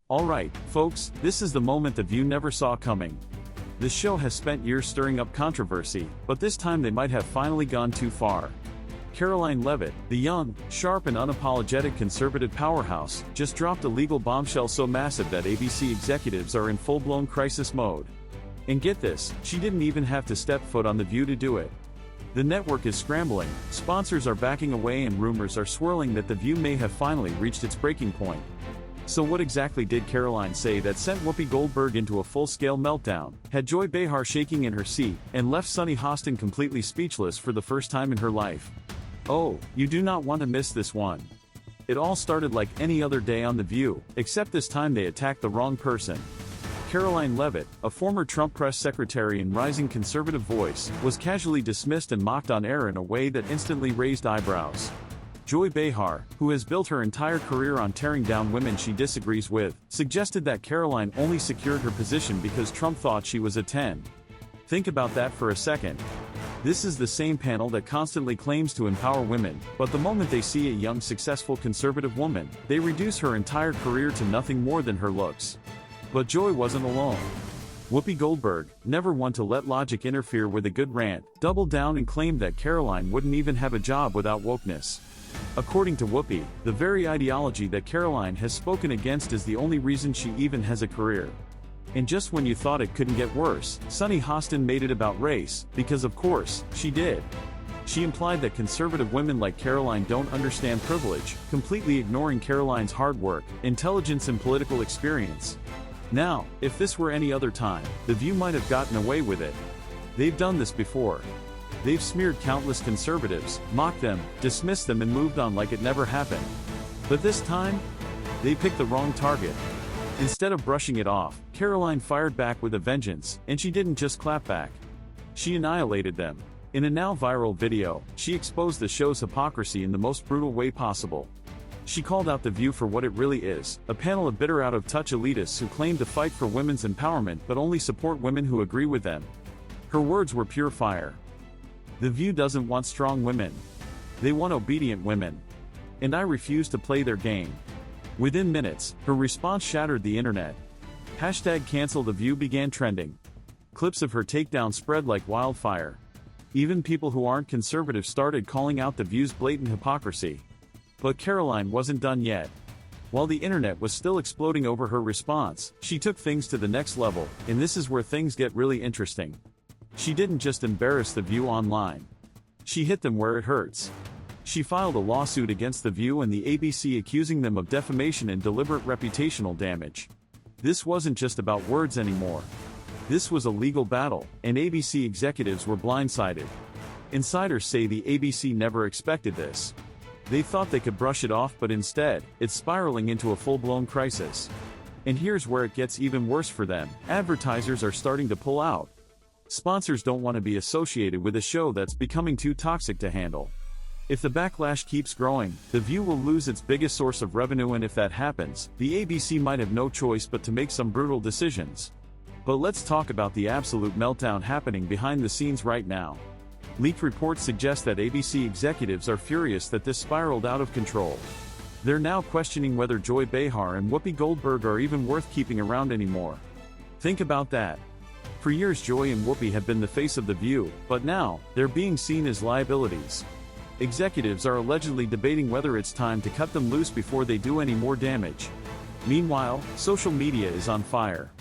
Alright, folks, this is the moment The View never saw coming. The show has spent years stirring up controversy, but this time they might have finally gone too far. Karoline Leavitt, the young, sharp and unapologetic conservative powerhouse, just dropped a legal bombshell so massive that ABC executives are in full-blown crisis mode. And get this, she didn't even have to step foot on The View to do it. The network is scrambling, sponsors are backing away and rumors are swirling that The View may have finally reached its breaking point. So what exactly did Karoline say that sent Whoopi Goldberg into a full-scale meltdown, had Joy Behar shaking in her seat, and left Sunny Hostin completely speechless for the first time in her life? Oh, you do not want to miss this one. It all started like any other day on The View, except this time they attacked the wrong person. Karoline Leavitt, a former Trump press secretary and rising conservative voice, was casually dismissed and mocked on air in a way that instantly raised eyebrows. Joy Behar, who has built her entire career on tearing down women she disagrees with, suggested that Karoline only secured her position because Trump thought she was a 10. Think about that for a second. This is the same panel that constantly claims to empower women, but the moment they see a young successful conservative woman, they reduce her entire career to nothing more than her looks. But Joy wasn't alone. Whoopi Goldberg, never one to let logic interfere with a good rant, doubled down and claimed that Karoline wouldn't even have a job without wokeness. According to Whoopi, the very ideology that Karoline has spoken against is the only reason she even has a career. And just when you thought it couldn't get worse, Sunny Hostin made it about race, because of course, she did. She implied that conservative women like Karoline don't understand privilege, completely ignoring Karoline's hard work, intelligence and political experience. Now, if this were any other time, The View might have gotten away with it. They've done this before. They've smeared countless conservatives, mocked them, dismissed them and moved on like it never happened. But this time, they picked the wrong target. Instead of brushing it off, Karoline fired back with a vengeance, and she didn't just clap back. She annihilated them. In a now viral video, she exposed the show's hypocrisy in the most brutal way possible. She called out The View for what it really is, a panel of bitter out-of-touch elitists who claim to fight for women's empowerment but only support women who agree with them. Her words were pure fire. The View doesn't want strong women. They want obedient women. And I refuse to play their game. Within minutes, her response shattered the internet. #CancelTheView began trending. Clips of her takedown spread like wildfire. Even people who aren't conservative started calling out The View's blatant hypocrisy. But Karoline wasn't done yet. While the internet was still exploding over her response, she took things to the next level, and this is where things get really interesting. She didn't just embarrass The View online. She hit them where it hurts. She filed a lawsuit against The View and the ABC accusing them of defamation and deliberate reputational damage. This wasn't just about words anymore. This was a legal battle, and ABC executives were blindsided. Insiders say the ABC never expected this. They thought they could brush it off, but instead, it's spiraling into a full-blown crisis. And here's where it gets even worse for them. Advertisers are starting to pull out. Sponsors don't want to be associated with a show that's becoming too toxic to handle. If the backlash keeps growing, The View will lose its biggest source of revenue, and if that happens, the ABC might have no choice but to make some brutal decisions. But let's talk about the absolute meltdown happening behind the scenes right now. Leaked reports suggest that ABC executives are furious that this spiraled out of control. They're now questioning whether Joy Behar and Whoopi Goldberg are even worth keeping around anymore. Think about that. For years Joy and Whoopi have been the face of The View, but now, they're being seen as liabilities. Executives are allegedly debating whether it's time to cut them loose before they do any more damage. Meanwhile, social media is on fire.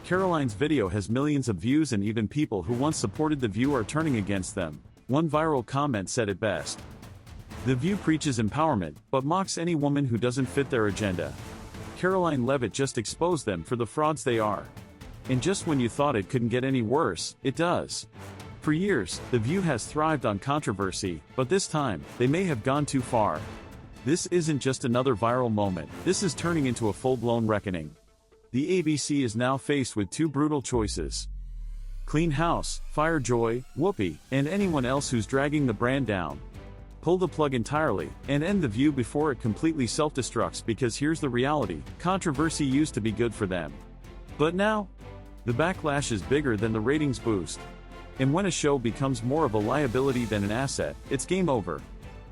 Karoline's video has millions of views, and even people who once supported The View are turning against them. One viral comment said it best. The View preaches empowerment, but mocks any woman who doesn't fit their agenda. Karoline Leavitt just exposed them for the frauds they are. And just when you thought it couldn't get any worse, it does. For years, The View has thrived on controversy, but this time, they may have gone too far. This isn't just another viral moment, this is turning into a full-blown reckoning. The ABC is now faced with two brutal choices. Clean house, fire Joy, Whoopi, and anyone else who's dragging the brand down. Pull the plug entirely, and end The View before it completely self-destructs, because here's the reality, controversy used to be good for them. But now, the backlash is bigger than the ratings boost. And when a show becomes more of a liability than an asset, it's game over.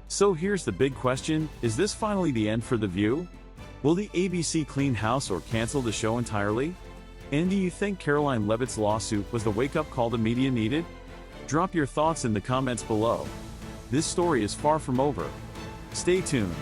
So here's the big question, is this finally the end for The View? Will the ABC clean house or cancel the show entirely? And do you think Karoline Leavitt's lawsuit was the wake-up call the media needed? Drop your thoughts in the comments below. This story is far from over. Stay tuned.